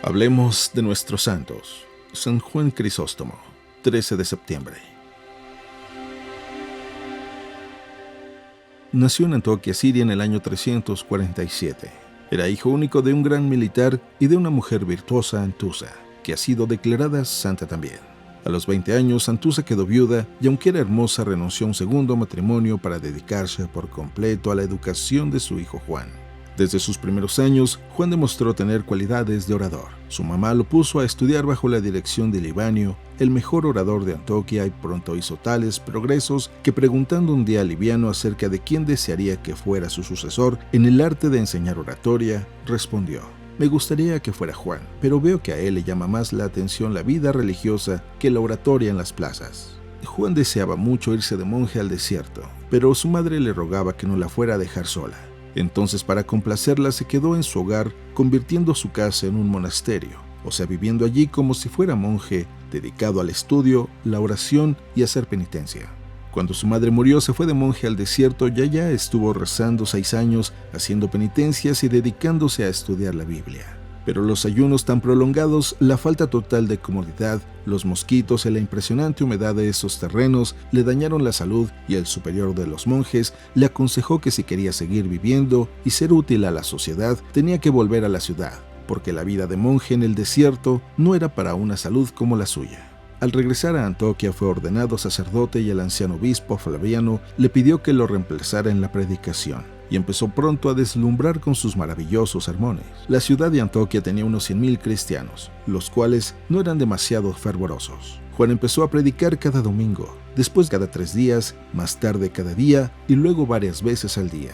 Hablemos de nuestros santos. San Juan Crisóstomo, 13 de septiembre. Nació en Antioquía, Siria, en el año 347. Era hijo único de un gran militar y de una mujer virtuosa, Antusa, que ha sido declarada santa también. A los 20 años, Antusa quedó viuda y, aunque era hermosa, renunció a un segundo matrimonio para dedicarse por completo a la educación de su hijo Juan. Desde sus primeros años, Juan demostró tener cualidades de orador. Su mamá lo puso a estudiar bajo la dirección de Libanio, el mejor orador de Antioquía, y pronto hizo tales progresos que, preguntando un día a Liviano acerca de quién desearía que fuera su sucesor en el arte de enseñar oratoria, respondió: «Me gustaría que fuera Juan, pero veo que a él le llama más la atención la vida religiosa que la oratoria en las plazas». Juan deseaba mucho irse de monje al desierto, pero su madre le rogaba que no la fuera a dejar sola. Entonces, para complacerla, se quedó en su hogar, convirtiendo su casa en un monasterio, o sea, viviendo allí como si fuera monje, dedicado al estudio, la oración y hacer penitencia. Cuando su madre murió, se fue de monje al desierto y allá estuvo rezando 6 años, haciendo penitencias y dedicándose a estudiar la Biblia. Pero los ayunos tan prolongados, la falta total de comodidad, los mosquitos y la impresionante humedad de esos terrenos le dañaron la salud, y el superior de los monjes le aconsejó que si quería seguir viviendo y ser útil a la sociedad, tenía que volver a la ciudad, porque la vida de monje en el desierto no era para una salud como la suya. Al regresar a Antioquía fue ordenado sacerdote y el anciano obispo Flaviano le pidió que lo reemplazara en la predicación, y empezó pronto a deslumbrar con sus maravillosos sermones. La ciudad de Antioquía tenía unos 100,000 cristianos, los cuales no eran demasiado fervorosos. Juan empezó a predicar cada domingo, después cada 3 días, más tarde cada día y luego varias veces al día.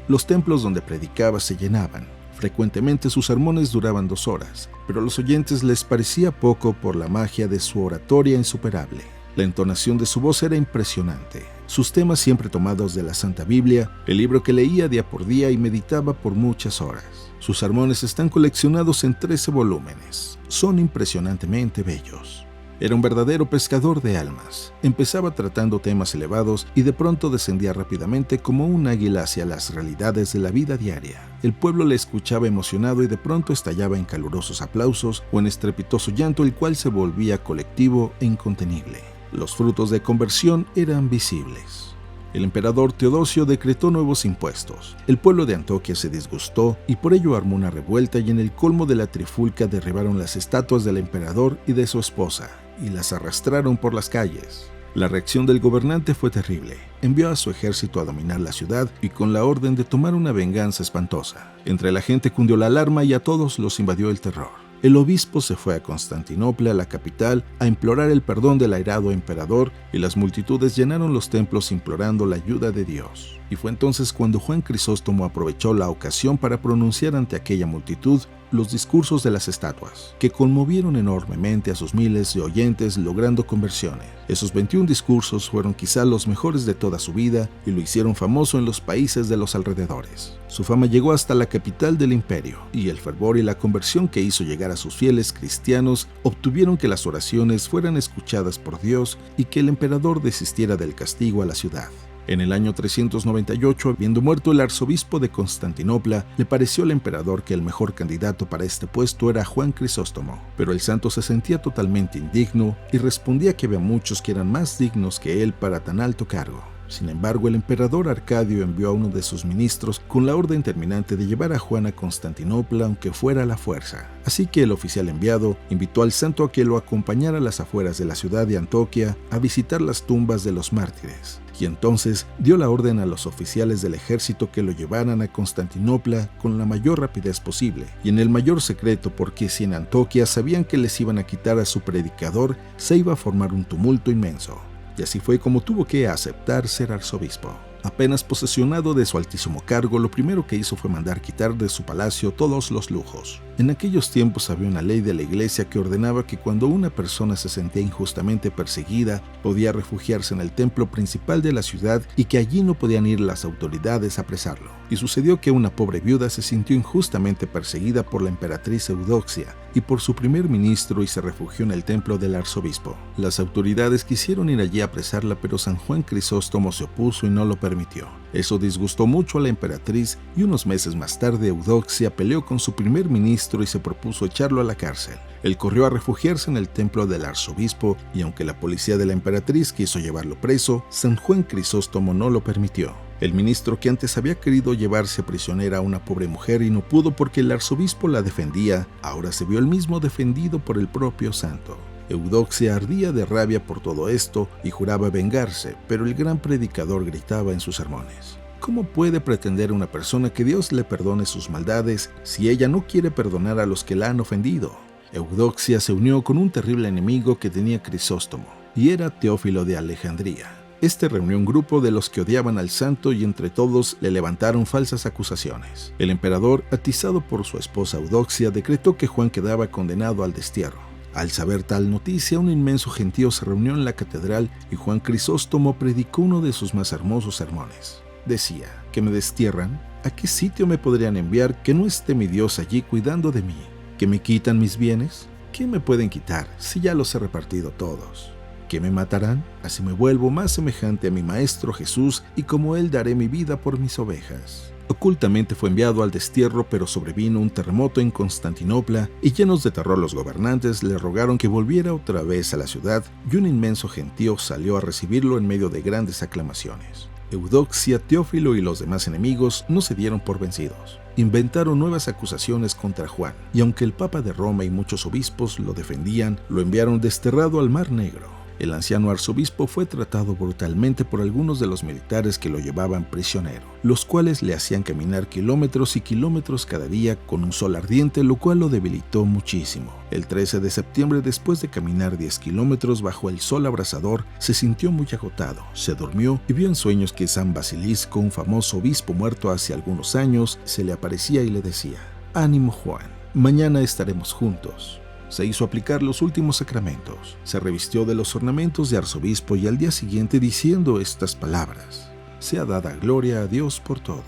Los templos donde predicaba se llenaban. Frecuentemente sus sermones duraban 2 horas, pero a los oyentes les parecía poco por la magia de su oratoria insuperable. La entonación de su voz era impresionante. Sus temas, siempre tomados de la Santa Biblia, el libro que leía día por día y meditaba por muchas horas. Sus sermones están coleccionados en 13 volúmenes. Son impresionantemente bellos. Era un verdadero pescador de almas. Empezaba tratando temas elevados y de pronto descendía rápidamente como un águila hacia las realidades de la vida diaria. El pueblo le escuchaba emocionado y de pronto estallaba en calurosos aplausos o en estrepitoso llanto, el cual se volvía colectivo e incontenible. Los frutos de conversión eran visibles. El emperador Teodosio decretó nuevos impuestos. El pueblo de Antioquía se disgustó y por ello armó una revuelta, y en el colmo de la trifulca derribaron las estatuas del emperador y de su esposa y las arrastraron por las calles. La reacción del gobernante fue terrible. Envió a su ejército a dominar la ciudad y con la orden de tomar una venganza espantosa. Entre la gente cundió la alarma y a todos los invadió el terror. El obispo se fue a Constantinopla, la capital, a implorar el perdón del airado emperador, y las multitudes llenaron los templos implorando la ayuda de Dios. Y fue entonces cuando Juan Crisóstomo aprovechó la ocasión para pronunciar ante aquella multitud los discursos de las estatuas, que conmovieron enormemente a sus miles de oyentes, logrando conversiones. Esos 21 discursos fueron quizá los mejores de toda su vida y lo hicieron famoso en los países de los alrededores. Su fama llegó hasta la capital del imperio, y el fervor y la conversión que hizo llegar a sus fieles cristianos obtuvieron que las oraciones fueran escuchadas por Dios y que el emperador desistiera del castigo a la ciudad. En el año 398, habiendo muerto el arzobispo de Constantinopla, le pareció al emperador que el mejor candidato para este puesto era Juan Crisóstomo. Pero el santo se sentía totalmente indigno y respondía que había muchos que eran más dignos que él para tan alto cargo. Sin embargo, el emperador Arcadio envió a uno de sus ministros con la orden terminante de llevar a Juan a Constantinopla, aunque fuera a la fuerza. Así que el oficial enviado invitó al santo a que lo acompañara a las afueras de la ciudad de Antioquía a visitar las tumbas de los mártires. Y entonces dio la orden a los oficiales del ejército que lo llevaran a Constantinopla con la mayor rapidez posible y en el mayor secreto, porque si en Antioquía sabían que les iban a quitar a su predicador, se iba a formar un tumulto inmenso. Y así fue como tuvo que aceptar ser arzobispo. Apenas posesionado de su altísimo cargo, lo primero que hizo fue mandar quitar de su palacio todos los lujos. En aquellos tiempos había una ley de la iglesia que ordenaba que cuando una persona se sentía injustamente perseguida, podía refugiarse en el templo principal de la ciudad y que allí no podían ir las autoridades a apresarlo. Y sucedió que una pobre viuda se sintió injustamente perseguida por la emperatriz Eudoxia y por su primer ministro y se refugió en el templo del arzobispo. Las autoridades quisieron ir allí a apresarla, pero San Juan Crisóstomo se opuso y no lo permitió. Eso disgustó mucho a la emperatriz y unos meses más tarde Eudoxia peleó con su primer ministro ministro y se propuso echarlo a la cárcel. Él corrió a refugiarse en el templo del arzobispo y aunque la policía de la emperatriz quiso llevarlo preso, San Juan Crisóstomo no lo permitió. El ministro, que antes había querido llevarse prisionera a una pobre mujer y no pudo porque el arzobispo la defendía, ahora se vio él mismo defendido por el propio santo. Eudoxia ardía de rabia por todo esto y juraba vengarse, pero el gran predicador gritaba en sus sermones: ¿cómo puede pretender una persona que Dios le perdone sus maldades si ella no quiere perdonar a los que la han ofendido? Eudoxia se unió con un terrible enemigo que tenía Crisóstomo, y era Teófilo de Alejandría. Este reunió un grupo de los que odiaban al santo y entre todos le levantaron falsas acusaciones. El emperador, atizado por su esposa Eudoxia, decretó que Juan quedaba condenado al destierro. Al saber tal noticia, un inmenso gentío se reunió en la catedral y Juan Crisóstomo predicó uno de sus más hermosos sermones. Decía: ¿que me destierran? ¿A qué sitio me podrían enviar que no esté mi Dios allí cuidando de mí? ¿Que me quitan mis bienes? ¿Qué me pueden quitar si ya los he repartido todos? ¿Que me matarán? Así me vuelvo más semejante a mi Maestro Jesús y como Él daré mi vida por mis ovejas. Ocultamente fue enviado al destierro, pero sobrevino un terremoto en Constantinopla y llenos de terror los gobernantes le rogaron que volviera otra vez a la ciudad y un inmenso gentío salió a recibirlo en medio de grandes aclamaciones. Eudoxia, Teófilo y los demás enemigos no se dieron por vencidos. Inventaron nuevas acusaciones contra Juan y aunque el Papa de Roma y muchos obispos lo defendían, lo enviaron desterrado al Mar Negro. El anciano arzobispo fue tratado brutalmente por algunos de los militares que lo llevaban prisionero, los cuales le hacían caminar kilómetros y kilómetros cada día con un sol ardiente, lo cual lo debilitó muchísimo. El 13 de septiembre, después de caminar 10 kilómetros bajo el sol abrasador, se sintió muy agotado, se durmió y vio en sueños que San Basilisco, un famoso obispo muerto hace algunos años, se le aparecía y le decía: «Ánimo, Juan, mañana estaremos juntos». Se hizo aplicar los últimos sacramentos, se revistió de los ornamentos de arzobispo y al día siguiente, diciendo estas palabras: «Sea dada gloria a Dios por todo».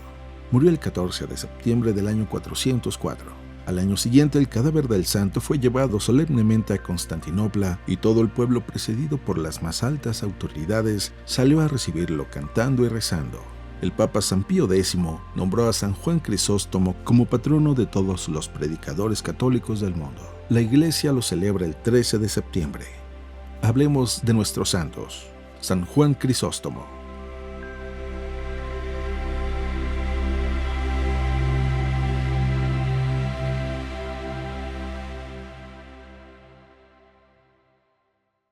Murió el 14 de septiembre del año 404. Al año siguiente, el cadáver del santo fue llevado solemnemente a Constantinopla y todo el pueblo, precedido por las más altas autoridades, salió a recibirlo cantando y rezando. El Papa San Pío X nombró a San Juan Crisóstomo como patrono de todos los predicadores católicos del mundo. La Iglesia lo celebra el 13 de septiembre. Hablemos de nuestros santos. San Juan Crisóstomo.